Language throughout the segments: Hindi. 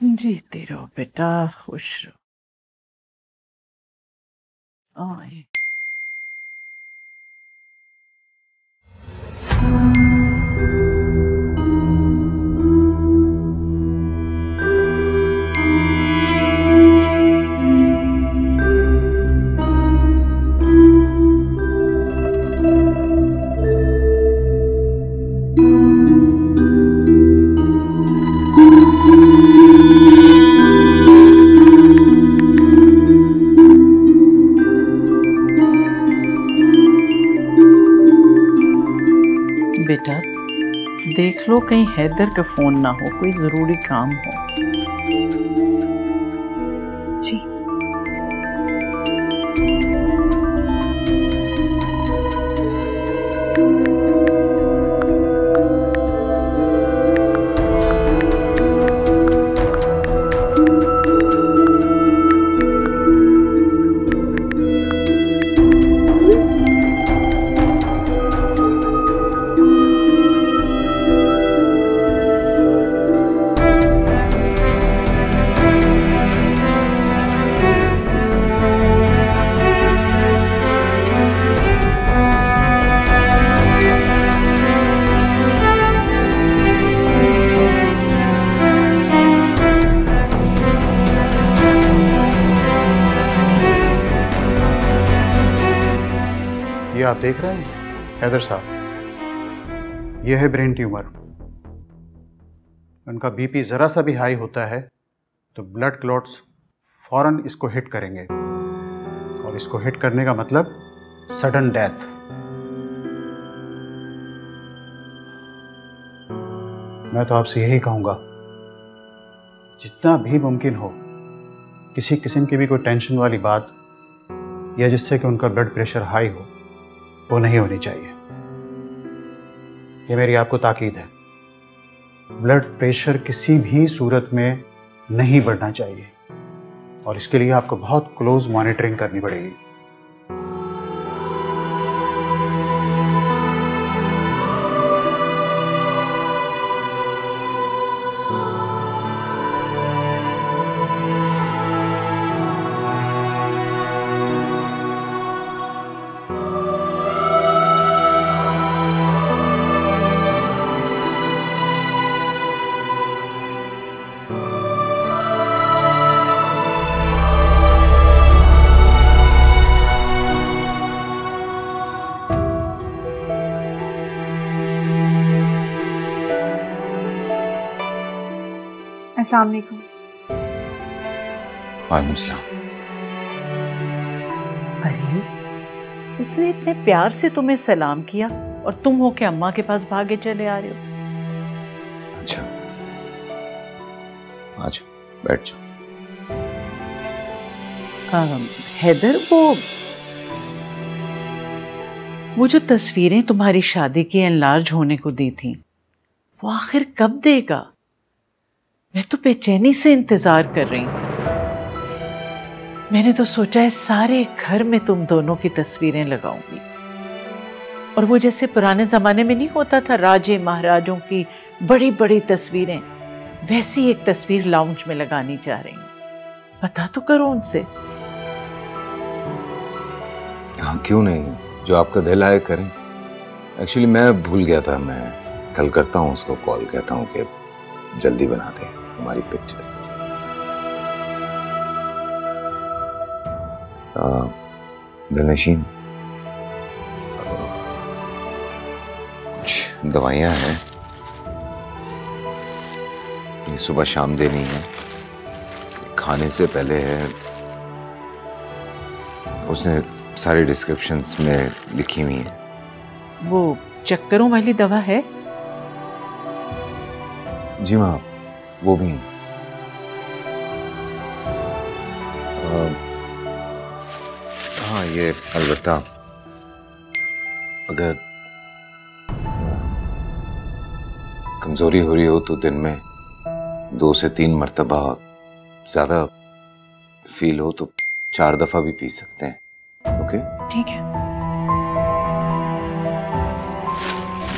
जीते रहो बेटा, खुश रहो। आए। बेटा देख लो कहीं हैदर का फोन ना हो, कोई जरूरी काम हो। जी। ये आप देख रहे हैं हैदर साहब, ये है ब्रेन ट्यूमर। उनका बीपी ज़रा सा भी हाई होता है तो ब्लड क्लॉट्स फौरन इसको हिट करेंगे, और इसको हिट करने का मतलब सडन डेथ। मैं तो आपसे यही कहूँगा, जितना भी मुमकिन हो किसी किस्म की भी कोई टेंशन वाली बात या जिससे कि उनका ब्लड प्रेशर हाई हो, वो नहीं होनी चाहिए। ये मेरी आपको ताकीद है। ब्लड प्रेशर किसी भी सूरत में नहीं बढ़ना चाहिए, और इसके लिए आपको बहुत क्लोज मॉनिटरिंग करनी पड़ेगी। अस्सलाम वालेकुम। वालेकुम सलाम। अरे उसने इतने प्यार से तुम्हें सलाम किया और तुम हो के अम्मा के पास भागे चले आ रहे हो। अच्छा, आ जाओ, बैठ जाओ। हैदर, वो जो तस्वीरें तुम्हारी शादी की एनलार्ज होने को दी थी, वो आखिर कब देगा? मैं तो बेचैनी से इंतजार कर रही हूं। मैंने तो सोचा है सारे घर में तुम दोनों की तस्वीरें लगाऊंगी, और वो जैसे पुराने जमाने में नहीं होता था राजे महाराजों की बड़ी बड़ी तस्वीरें, वैसी एक तस्वीर लाउंज में लगानी चाह रही हूं। पता तो करो उनसे। हाँ, क्यों नहीं, जो आपका दिल आए करें। एक्चुअली मैं भूल गया था, मैं कल करता हूँ उसको कॉल, कहता हूँ कि जल्दी बना दे हमारी पिक्चर्स। दिलनशीन, कुछ दवाइयाँ हैं, ये सुबह शाम देनी है, खाने से पहले है। उसने सारी डिस्क्रिप्शंस में लिखी हुई है। वो चक्करों वाली दवा है? जी माँ, वो भी। हाँ, ये अलबत्ता अगर कमजोरी हो रही हो तो दिन में 2 से 3 मर्तबा, ज्यादा फील हो तो 4 दफा भी पी सकते हैं। ओके, ठीक है।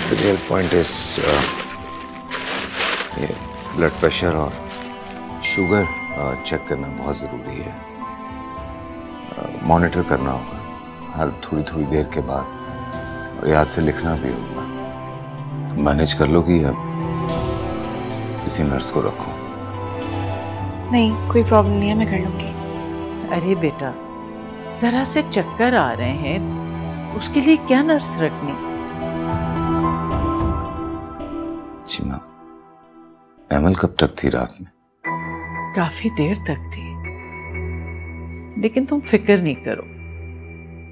The real point is ये ब्लड प्रेशर और शुगर चेक करना बहुत ज़रूरी है। मॉनिटर करना होगा हर थोड़ी थोड़ी देर के बाद, और याद से लिखना भी होगा। तो मैनेज कर लोगी या किसी नर्स को रखो? नहीं, कोई प्रॉब्लम नहीं है, मैं कर लूँगी। अरे बेटा, जरा से चक्कर आ रहे हैं, उसके लिए क्या नर्स रखनी? जी मैम। एमल कब तक थी रात में? काफी देर तक थी, लेकिन तुम फिक्र नहीं करो।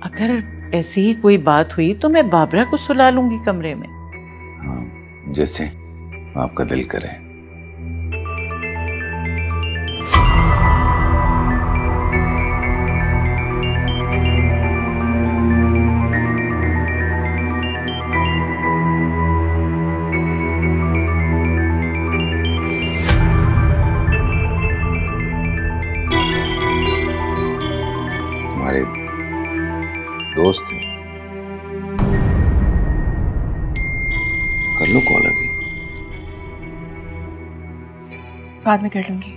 अगर ऐसी ही कोई बात हुई तो मैं बाबरा को सुला लूंगी कमरे में। हाँ, जैसे आपका दिल करे। दोस्त है, कर लो कॉल अभी। बाद में कर लूँगी।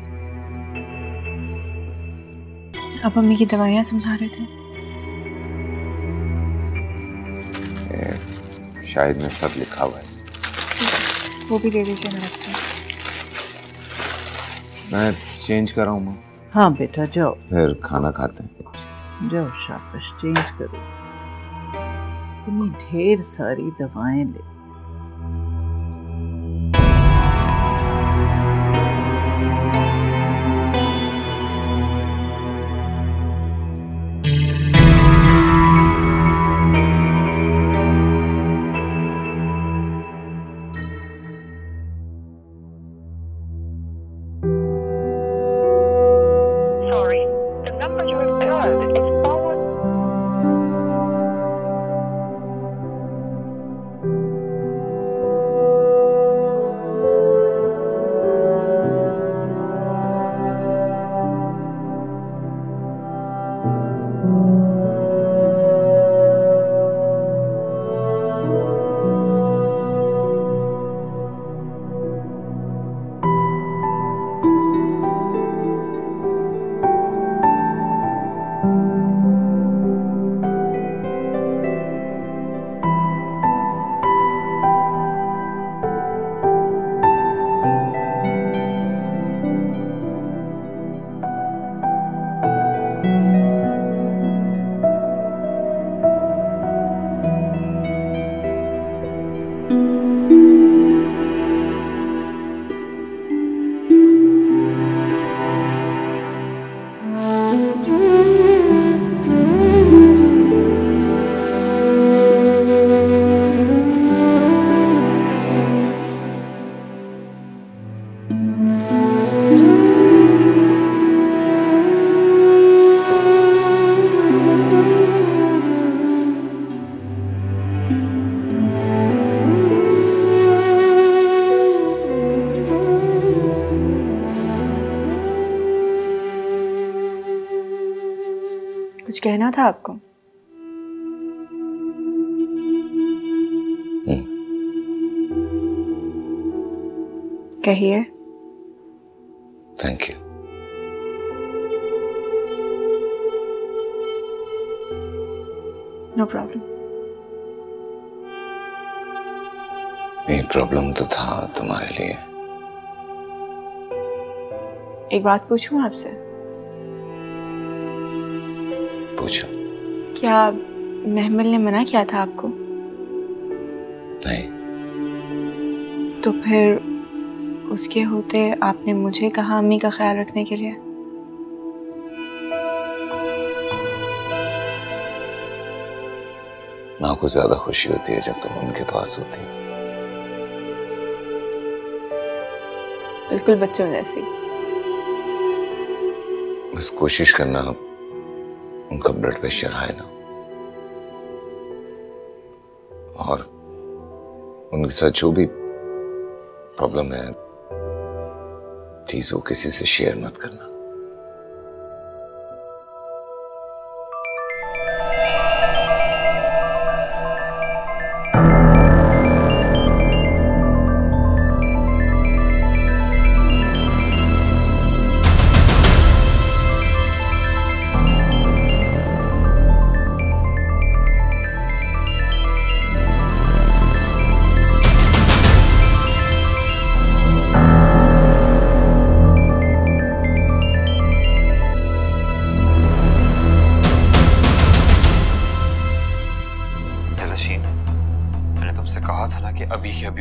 अब मम्मी की दवाइयाँ समझा रहे थे। शायद में सब लिखा हुआ है, वो भी दे दीजिए, मैं रखती हूँ। मैं चेंज कर रहा हूँ माँ। हाँ बेटा जाओ, फिर खाना खाते हैं। जाओ, शाबाश, चेंज करो। इतनी ढेर सारी दवाएं ले। Sorry, the number you have dialed is forward. कुछ कहना था आपको? कहिए। Thank you. No problem. नहीं, प्रॉब्लम तो था तुम्हारे लिए। एक बात पूछूं आपसे? पूछो। क्या महमल ने मना किया था आपको? नहीं। तो फिर उसके होते आपने मुझे कहा अम्मी का ख्याल रखने के लिए? माँ को ज्यादा खुशी होती है जब तुम उनके पास होती है। बिल्कुल बच्चों जैसी। बस कोशिश करना उनका ब्लड प्रेशर हाई ना, और उनके साथ जो भी प्रॉब्लम है प्लीज वो किसी से शेयर मत करना।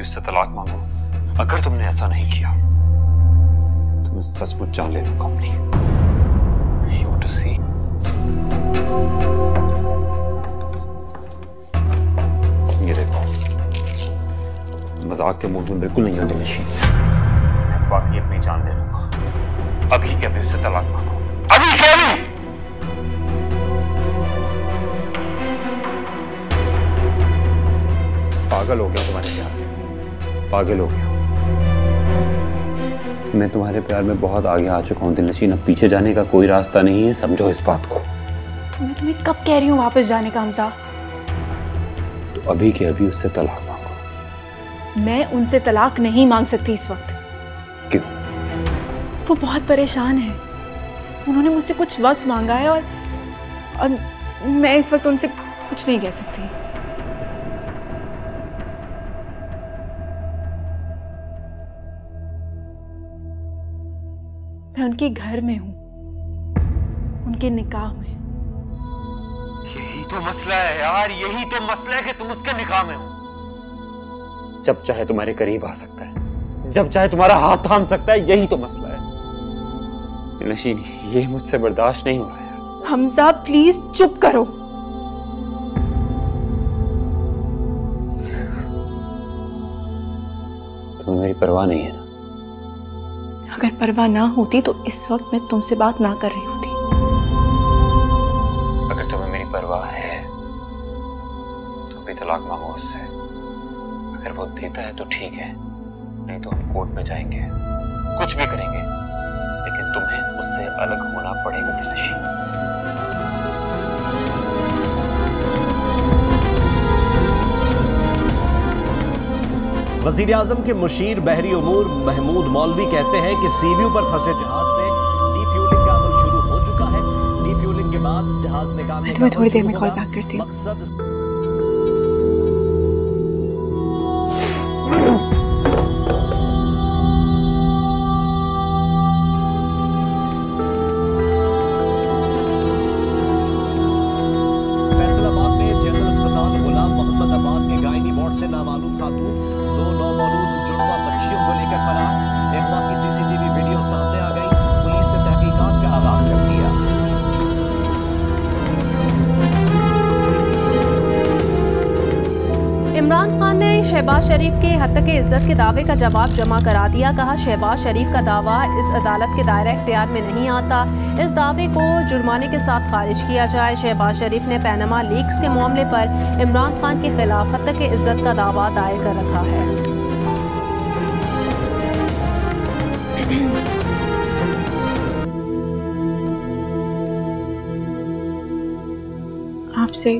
उससे तलाक मांगो। अगर तुमने ऐसा नहीं किया तो मैं सचमुच जान ले लूंगा अपनी। You want to see? ये देखो, मजाक के मूड में बिल्कुल नहीं होती नशीन। मैं वाकई अपनी जान ले लूंगा। अभी के अभी उससे तलाक मांगो, अभी के अभी। पागल हो गया तुम्हारे प्यार में, पागल हो गया। मैं तुम्हारे प्यार में बहुत आगे आ चुका हूँ दिलनशीन, अब पीछे जाने का कोई रास्ता नहीं है, समझो इस बात को। तुम्हें कब कह रही हूँ वापस जाने का हमजा? तो अभी के अभी उससे तलाक मांगो। मैं उनसे तलाक नहीं मांग सकती इस वक्त। क्यों? वो बहुत परेशान है। उन्होंने मुझसे कुछ वक्त मांगा है और मैं इस वक्त उनसे कुछ नहीं कह सकती। मैं उनके घर में हूं, उनके निकाह में। यही तो मसला है यार, यही तो मसला है कि तुम उसके निकाह में हो। जब चाहे तुम्हारे करीब आ सकता है, जब चाहे तुम्हारा हाथ थाम सकता है, यही तो मसला है। नशीन, ये मुझसे बर्दाश्त नहीं हो रहा यार। हमजा प्लीज चुप करो। तुम्हें मेरी परवाह नहीं है ना? अगर परवाह ना होती तो इस वक्त मैं तुमसे बात ना कर रही होती। अगर तुम्हें मेरी परवाह है तो भी तलाक मांगो उससे। अगर वो देता है तो ठीक है, नहीं तो हम कोर्ट में जाएंगे, कुछ भी करेंगे, लेकिन तुम्हें उससे अलग होना पड़ेगा दिलनशीन। वजीर आजम के मुशीर बहरी उमूर महमूद मौलवी कहते हैं कि सीव्यू पर फंसे जहाज से डीफ्यूलिंग का अमल शुरू हो चुका है। डीफ्यूलिंग के बाद जहाज निकालने का थोड़ी देर में कॉल बैक करती हूँ। मकसद फैसलाबाद में जनरल अस्पताल गुलाम मोहम्मद आबाद के गायनी वार्ड से नामालूम खातून दो नौमौलूद जुड़वा बच्चियों को लेकर फरार। अगवा की सीसीटीवी वीडियो सामने आ गई। पुलिस ने तहकीकात का आगाज कर दिया। इमरान खान ने शहबाज शरीफ के हत्या इज्जत के दावे का जवाब जमा करा दिया। कहा, शहबाज शरीफ का दावा इस अदालत के दायरा इख्तियार में नहीं आता। इस दावे को जुर्माने के साथ खारिज किया जाए। शहबाज शरीफ ने पैनामा लीक्स के मामले पर इमरान खान के खिलाफ हत्या इज्जत का दावा दायर कर रखा है। आपसे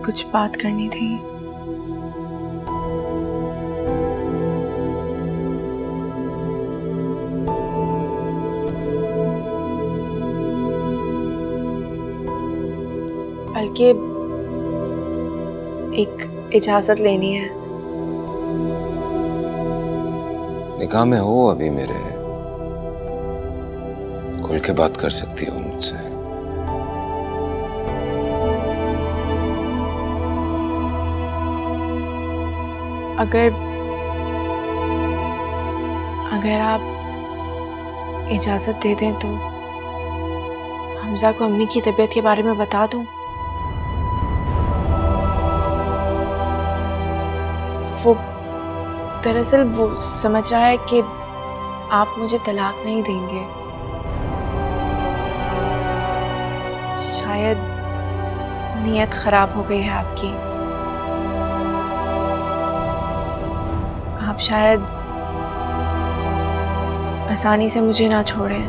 कुछ बात करनी थी। बल्कि एक इजाजत लेनी है। निकाह में हो अभी मेरे, खुल के बात कर सकती हो मुझसे। अगर आप इजाजत दे दें तो हमजा को अम्मी की तबीयत के बारे में बता दूं। वो दरअसल वो समझ रहा है कि आप मुझे तलाक नहीं देंगे। शायद नीयत खराब हो गई है आपकी। आप शायद आसानी से मुझे ना छोड़ें।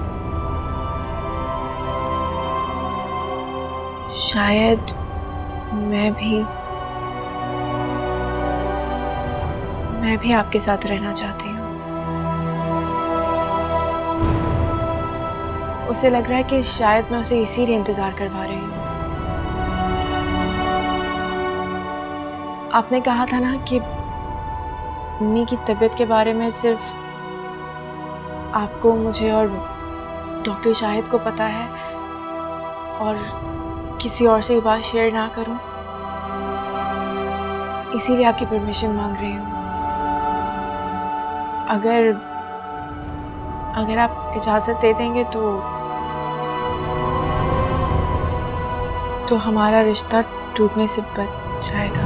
शायद मैं भी आपके साथ रहना चाहती हूँ। उसे लग रहा है कि शायद मैं उसे इसीलिए इंतजार करवा रही हूँ। आपने कहा था ना कि मम्मी की तबीयत के बारे में सिर्फ आपको, मुझे और डॉक्टर शाहिद को पता है और किसी और से ये बात शेयर ना करूं। इसीलिए आपकी परमिशन मांग रही हूँ। अगर आप इजाज़त दे देंगे तो हमारा रिश्ता टूटने से बच जाएगा।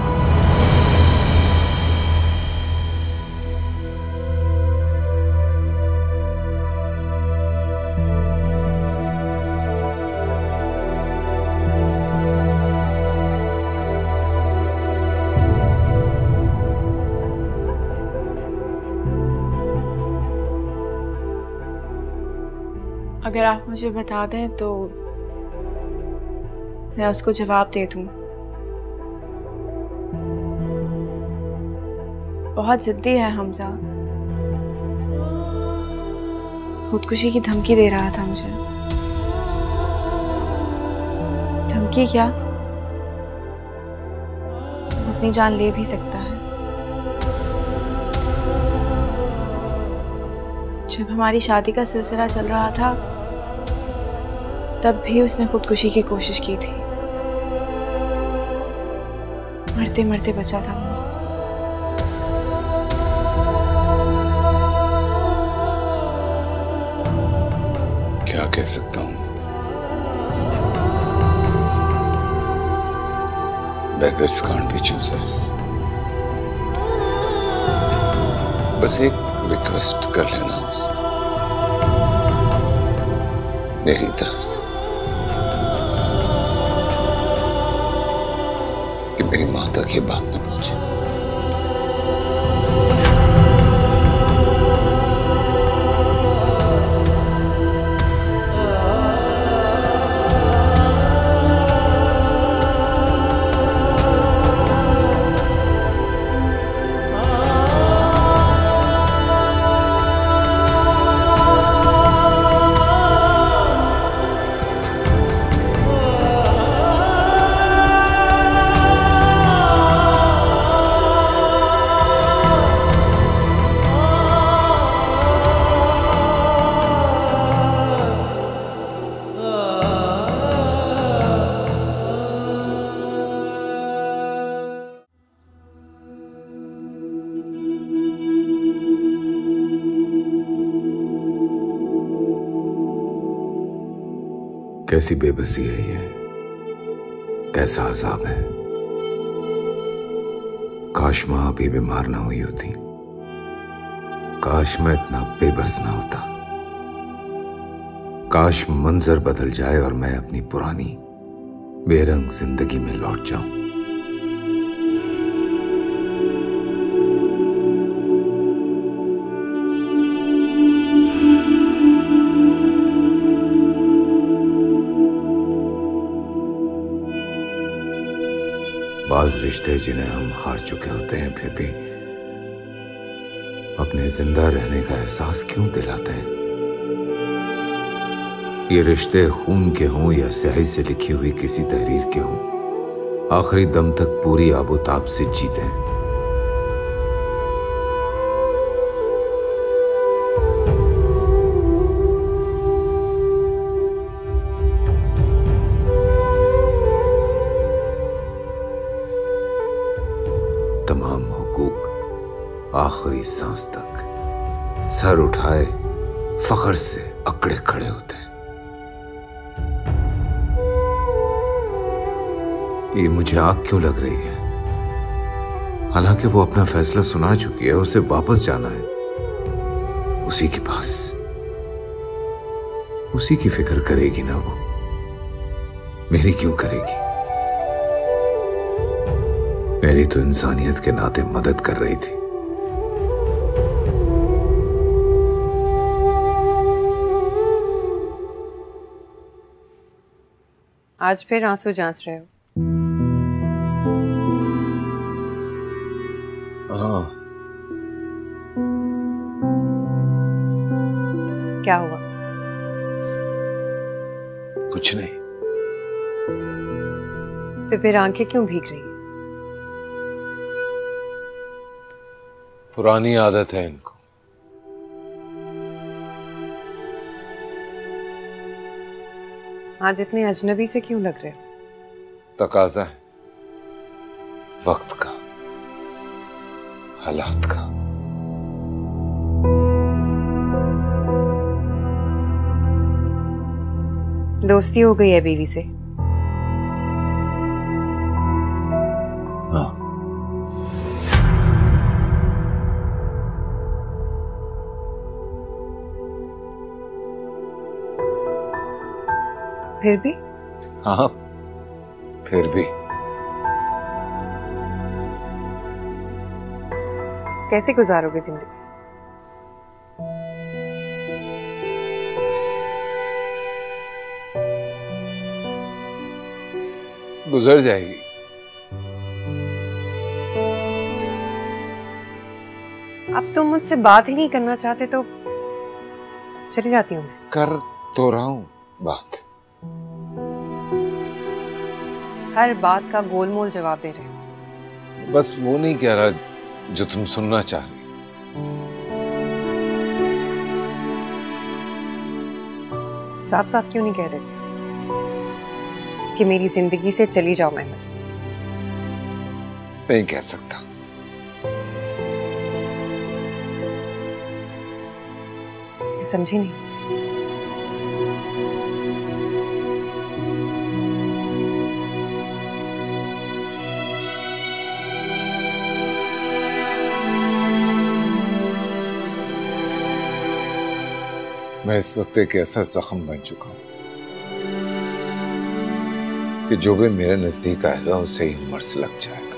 अगर आप मुझे बता दें तो मैं उसको जवाब दे दूं। बहुत जिद्दी है हमजा, खुदकुशी की धमकी दे रहा था मुझे। धमकी क्या, अपनी जान ले भी सकता है। जब हमारी शादी का सिलसिला चल रहा था तब भी उसने खुदकुशी की कोशिश की थी। मरते मरते बचा था वो। क्या कह सकता हूँ, beggars can't be choosers। बस एक रिक्वेस्ट कर लेना उससे, मेरी तरफ से, कि मेरी मां तक ये बात न पहुंचे। कैसी बेबसी है ये, कैसा अजाब है। काश मां अभी बीमार ना हुई होती, काश मैं इतना बेबस ना होता, काश मंजर बदल जाए और मैं अपनी पुरानी बेरंग जिंदगी में लौट जाऊं। बाज रिश्ते जिन्हें हम हार चुके होते हैं फिर भी अपने जिंदा रहने का एहसास क्यों दिलाते हैं। ये रिश्ते खून के हों या स्याही से लिखी हुई किसी तहरीर के हों, आखिरी दम तक पूरी आबोताब से जीते हैं। तमाम हुकूक आखिरी सांस तक सर उठाए फख्र से अकड़े खड़े होते हैं। ये मुझे आग क्यों लग रही है, हालांकि वो अपना फैसला सुना चुकी है, उसे वापस जाना है उसी के पास, उसी की फिक्र करेगी ना वो, मेरी क्यों करेगी। मेरी तो इंसानियत के नाते मदद कर रही थी। आज फिर आंसू जांच रहे हो? हाँ। क्या हुआ? कुछ नहीं। तो फिर आंखें क्यों भीग रही? पुरानी आदत है इनको। आज इतने अजनबी से क्यों लग रहे हो? तकाजा है वक्त का। हालात का। दोस्ती हो गई है बीवी से? हाँ। फिर भी? हाँ, फिर भी। कैसे गुजारोगे जिंदगी? गुजर जाएगी। अब तुम मुझसे बात ही नहीं करना चाहते तो चली जाती हूँ मैं। कर तो रहा हूं बात। हर बात का गोलमोल जवाब दे रहे हो। बस वो नहीं कह रहा जो तुम सुनना चाह रही। साफ साफ क्यों नहीं कह देते कि मेरी जिंदगी से चली जाओ महमूद? नहीं कह सकता। समझी नहीं। मैं इस वक्त एक ऐसा जख्म बन चुका हूं कि जो भी मेरे नजदीक आएगा उसे ही मर्ज लग जाएगा।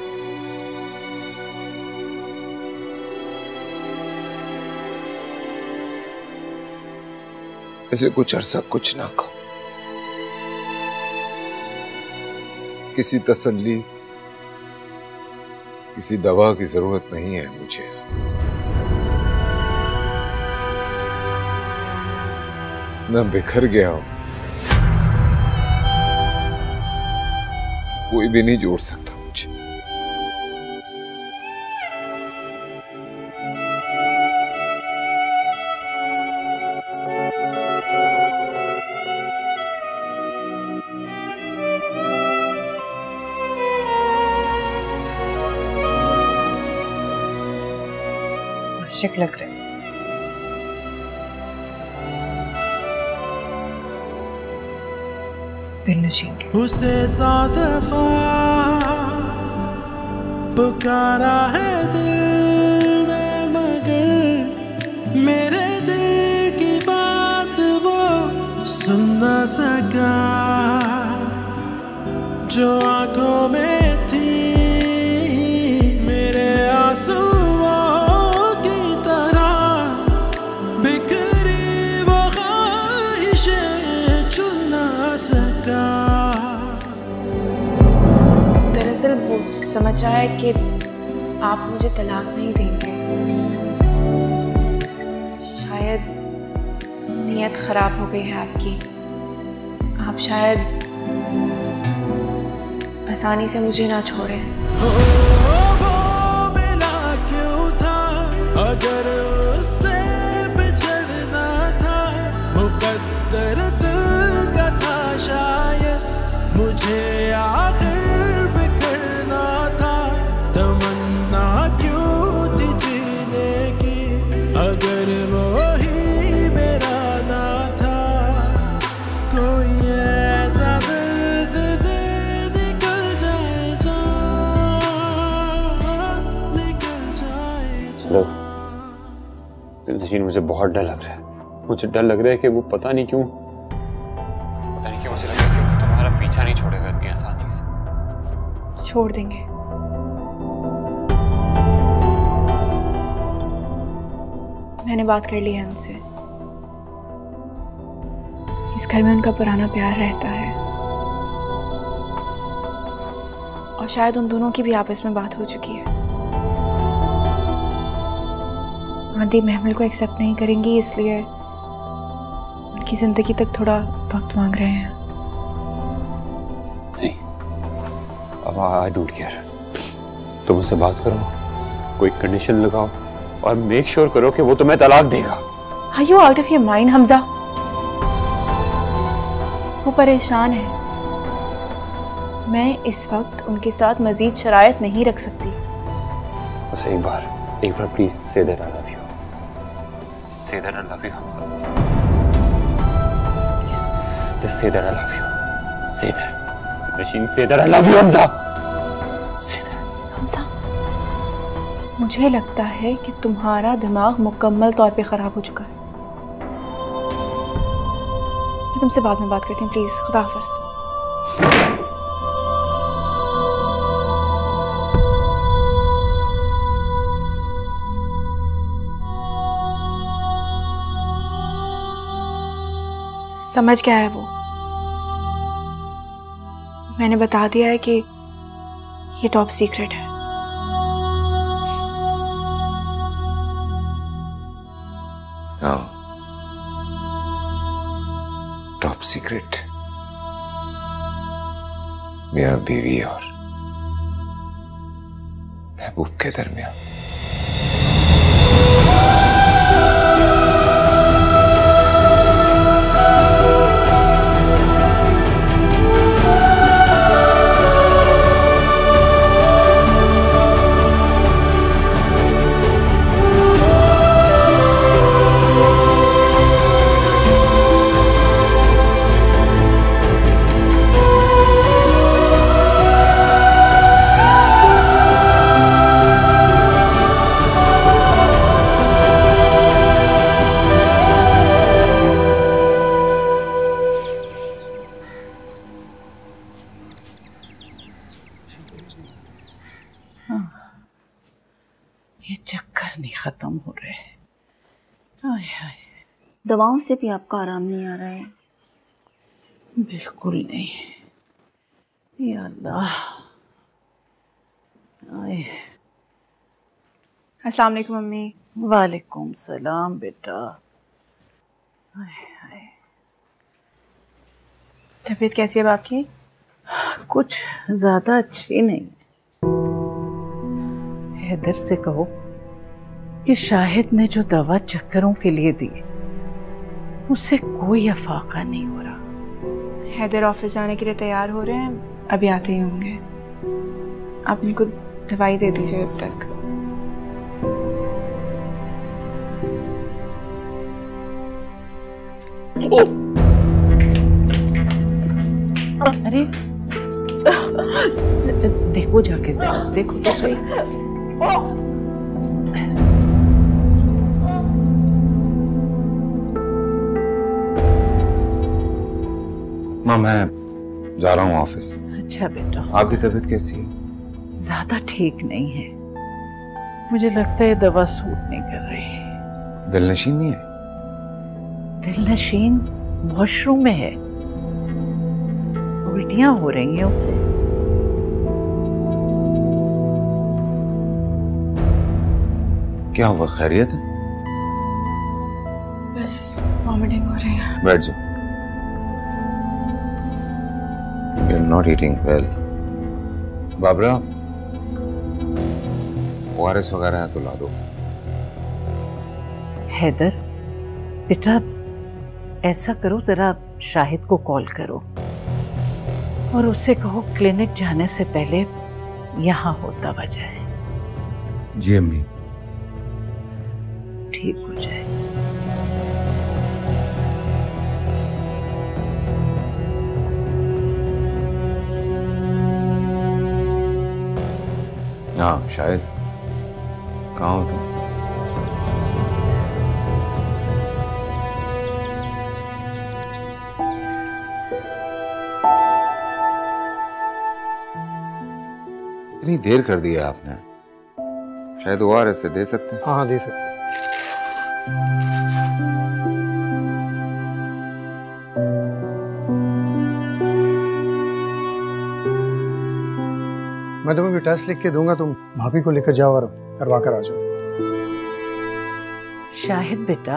इसे कुछ अरसा कुछ ना कहो। किसी तसल्ली, किसी दवा की जरूरत नहीं है मुझे। मैं बिखर गया हूं, कोई भी नहीं जोड़ सकता मुझे। आशिक लग रहे हो। दिलनशीन के। उसे 100 दफा पुकारा है दिल ने, मगर मेरे दिल की बात वो सुन न सका। जो आंखों में थी मेरे आंसुओं की तरह बिखरी वो ख्वाहिशें चुन न सका। दरअसल वो समझ रहा है कि आप मुझे तलाक नहीं देंगे। शायद नीयत खराब हो गई है आपकी। आप शायद आसानी से मुझे ना छोड़ें। वो मिला क्यों था अगर उससे बिछड़ना था। मुकद्दर दिल का था शायद मुझे आखिर बिखरना था। तमन्ना क्यों थी जीने की अगर वो ही मेरा ना था। कोई ऐसा दर्द दे निकल जाए जा, निकल जाए जा। हेलो दिलनशीन, मुझे बहुत डर लग रहा है। मुझे डर लग रहा है कि वो पता नहीं क्यों मुझे लग रहा है कि वो तुम्हारा पीछा नहीं छोड़ेगा इतनी आसानी से। छोड़ देंगे। मैंने बात कर ली है उनसे। इस घर में उनका पुराना प्यार रहता है और शायद उन दोनों की भी आपस में बात हो चुकी है। आंटी महमूल को एक्सेप्ट नहीं करेंगी, इसलिए उनकी जिंदगी तक थोड़ा वक्त मांग रहे हैं। नहीं, अब आई डोंट केयर। तुम उससे बात करो, कोई कंडीशन लगाओ और मेक श्योर करो कि वो तुम्हें तलाक देगा। Are you out of your mind Hamza? वो परेशान है। मैं इस वक्त उनके साथ मजीद शरायत नहीं रख सकती। बस एक बार please say that I love you, say that I love you Hamza, please just say that I love you, say that Nasheen, say that I love you Hamza, say that. Hamza, मुझे लगता है कि तुम्हारा दिमाग मुकम्मल तौर पे खराब हो चुका है। मैं तुमसे बाद में बात करती हूँ, प्लीज। खुदा हाफिज। समझ क्या है वो? मैंने बता दिया है कि ये टॉप सीक्रेट है। हाँ, टॉप सीक्रेट, मियां बीवी और महबूब के दरमियान। ये चक्कर नहीं खत्म हो रहे। आय हाय, दवाओं से भी आपका आराम नहीं आ रहा है? बिल्कुल नहीं। या अल्लाह। अस्सलाम वालेकुम मम्मी। वालेकुम सलाम बेटा। आय हाय, तबीयत कैसी है आपकी? कुछ ज्यादा अच्छी नहीं। हैदर से कहो कि शाहिद ने जो दवा चक्करों के लिए दी उससे कोई अफाका नहीं हो रहा। हैदर ऑफिस जाने के लिए तैयार हो रहे हैं, अभी आते ही होंगे। आप उनको दवाई दे दीजिए अब तक। अरे देखो जाके जरा, देखो तो सही। माँ, मैं जा रहा हूँ ऑफिस। अच्छा बेटा। आपकी तबीयत कैसी है? ज्यादा ठीक नहीं है, मुझे लगता है दवा सूट नहीं कर रही। दिलनशीन नहीं है? दिलनशीन वॉशरूम में है, उल्टियां हो रही हैं उसे। क्या हुआ, खैरियत है? बस वॉमिटिंग हो रही है। बैठ जाओ। You're not eating well. Babra, ORS वगैरह है तो ला दो। हैदर बेटा, ऐसा करो, जरा शाहिद को कॉल करो और उससे कहो क्लिनिक जाने से पहले यहाँ होता बजाए। जी अम्मी। ठीक हो जाए। हाँ, शायद। कहाँ हो तुम? इतनी देर कर दी है आपने, शायद ORS से दे सकते हैं। हाँ, दे सकते हैं। मैं तुम्हें टेस्ट लिख के दूंगा, तुम भाभी को लेकर जाओ और करवा कर आ जाओ। शाहिद बेटा,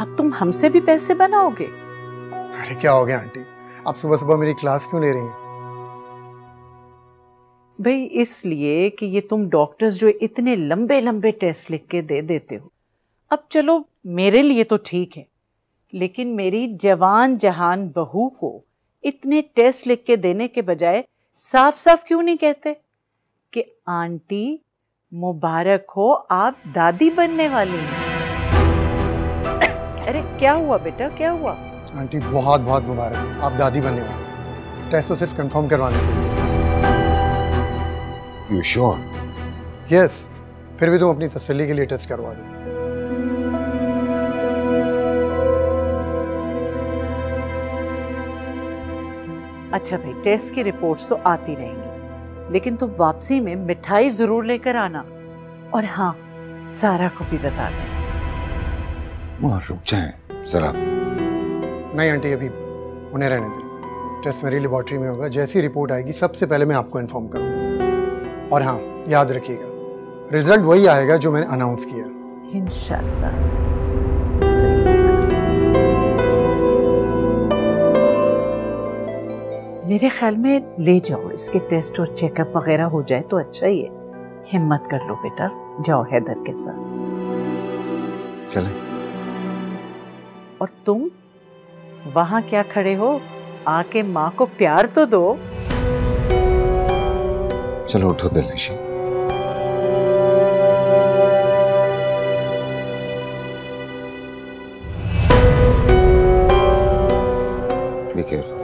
अब तुम हमसे भी पैसे बनाओगे? अरे क्या हो गया आंटी, आप सुबह सुबह मेरी क्लास क्यों ले रही हैं? भाई इसलिए कि ये तुम डॉक्टर्स जो इतने लंबे लंबे टेस्ट लिख के दे देते हो। अब चलो मेरे लिए तो ठीक है, लेकिन मेरी जवान जहान बहू को इतने टेस्ट लिख के देने के बजाय साफ साफ क्यों नहीं कहते कि आंटी मुबारक हो, आप दादी बनने वाली हैं। अरे क्या हुआ बेटा, क्या हुआ? आंटी बहुत बहुत मुबारक, आप दादी बनने वाली हैं। टेस्ट तो सिर्फ कंफर्म करवाने के लिए। You sure? यस, फिर भी तुम अपनी तसल्ली के लिए टेस्ट करवा दो। अच्छा भाई, टेस्ट की रिपोर्ट्स तो आती रहेंगी, लेकिन तुम वापसी में मिठाई जरूर लेकर आना। और हाँ, सारा को भी बता देना। वहाँ रुक जाए जरा। नहीं आंटी, अभी उन्हें रहने दें। टेस्ट मेरी लेबॉर्ट्री में होगा, जैसी रिपोर्ट आएगी सबसे पहले मैं आपको इन्फॉर्म करूंगा। और हाँ, याद रखिएगा, रिजल्ट वही आएगा जो मैंने अनाउंस किया। इंशाल्लाह। मेरे ख्याल में ले जाओ, इसके टेस्ट और चेकअप वगैरह हो जाए तो अच्छा ही है। हिम्मत कर लो बेटा, जाओ हैदर के साथ। चलें। और तुम वहां क्या खड़े हो, आके माँ को प्यार तो दो। चलो उठो दिलनशी। Be careful.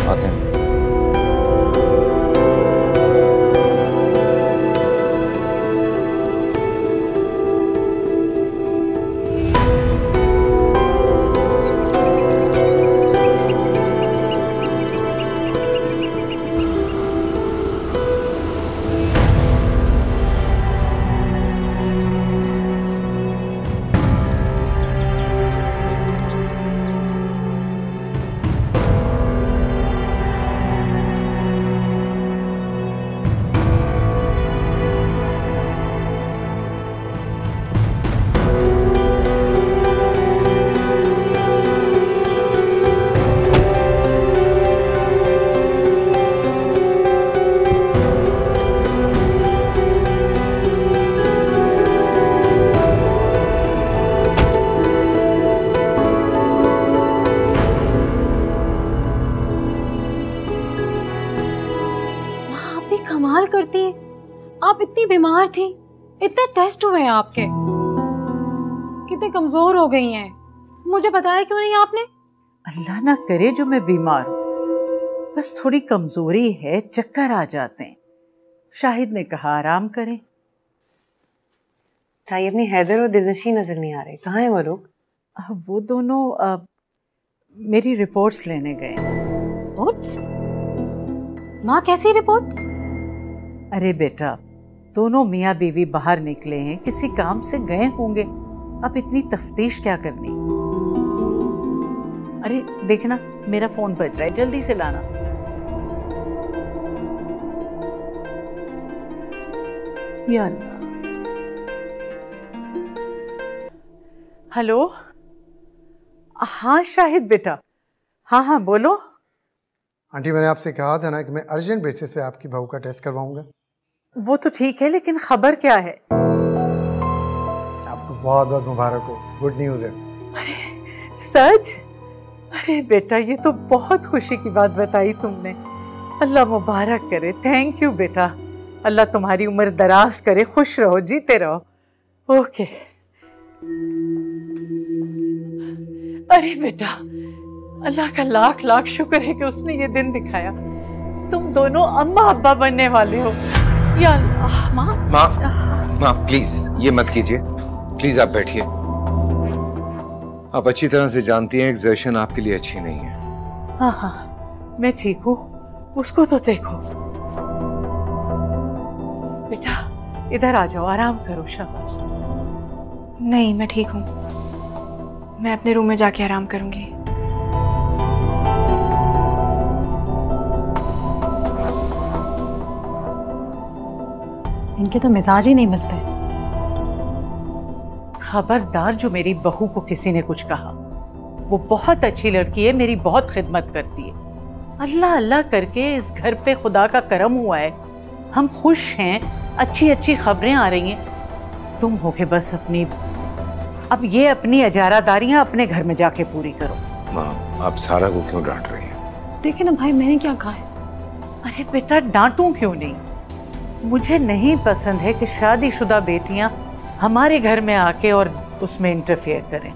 आते हैं। कमाल करती है, आप इतनी बीमार थी, इतने टेस्ट हुए हैं आपके, कितने कमजोर हो गई हैं, मुझे बताया क्यों नहीं आपने? अल्लाह ना करे जो मैं बीमार हूँ, बस थोड़ी कमजोरी है, चक्कर आ जाते हैं। शाहिद ने कहा आराम करें। ताई, अपनी हैदर और दिलनशी नजर नहीं आ रहे, कहाँ हैं वो लोग? वो दोनों मेरी रिपोर्ट्स लेने गए। रिपोर्ट्स? माँ, कैसी रिपोर्ट्स? अरे बेटा, दोनों मियाँ बीवी बाहर निकले हैं, किसी काम से गए होंगे, अब इतनी तफ्तीश क्या करनी। अरे देखना, मेरा फोन बज रहा है, जल्दी से लाना। या अल्लाह। हेलो, हाँ शाहिद बेटा, हाँ हाँ बोलो। आंटी, मैंने आपसे कहा था ना कि मैं अर्जेंट बेसिस पे आपकी बहू का टेस्ट करवाऊंगा। वो तो ठीक है, लेकिन खबर क्या है? आपको बहुत बहुत मुबारक हो, गुड न्यूज़ है। अरे सच? अरे बेटा, ये तो बहुत खुशी की बात बताई तुमने, अल्लाह मुबारक करे। थैंक यू बेटा, अल्लाह तुम्हारी उम्र दराज करे, खुश रहो, जीते रहो। ओके। अरे बेटा, अल्लाह का लाख लाख शुक्र है कि उसने ये दिन दिखाया, तुम दोनों अम्मा अब्बा बनने वाले हो। या अल्लाह। माँ प्लीज ये मत कीजिए, प्लीज आप बैठिए। आप अच्छी तरह से जानती हैं एक्सर्शन आपके लिए अच्छी नहीं है। हाँ हाँ, मैं ठीक हूँ, उसको तो देखो। बेटा इधर आ जाओ, आराम करो, शाबाश। नहीं, मैं ठीक हूँ, मैं अपने रूम में जाके आराम करूंगी। इनके तो मिजाज ही नहीं मिलते। खबरदार जो मेरी बहू को किसी ने कुछ कहा, वो बहुत अच्छी लड़की है, मेरी बहुत खिदमत करती है। अल्लाह अल्लाह करके इस घर पे खुदा का करम हुआ है, हम खुश हैं, अच्छी अच्छी खबरें आ रही हैं। तुम हो के बस अब ये अपनी अजारादारियां अपने घर में जाके पूरी करो। माँ, आप सारा को क्यों डांट रही हैं? देखे ना भाई मैंने क्या कहा है। अरे बेटा डांटूं क्यों नहीं, मुझे नहीं पसंद है कि शादीशुदा बेटियां हमारे घर में आके और उसमें इंटरफेयर करें।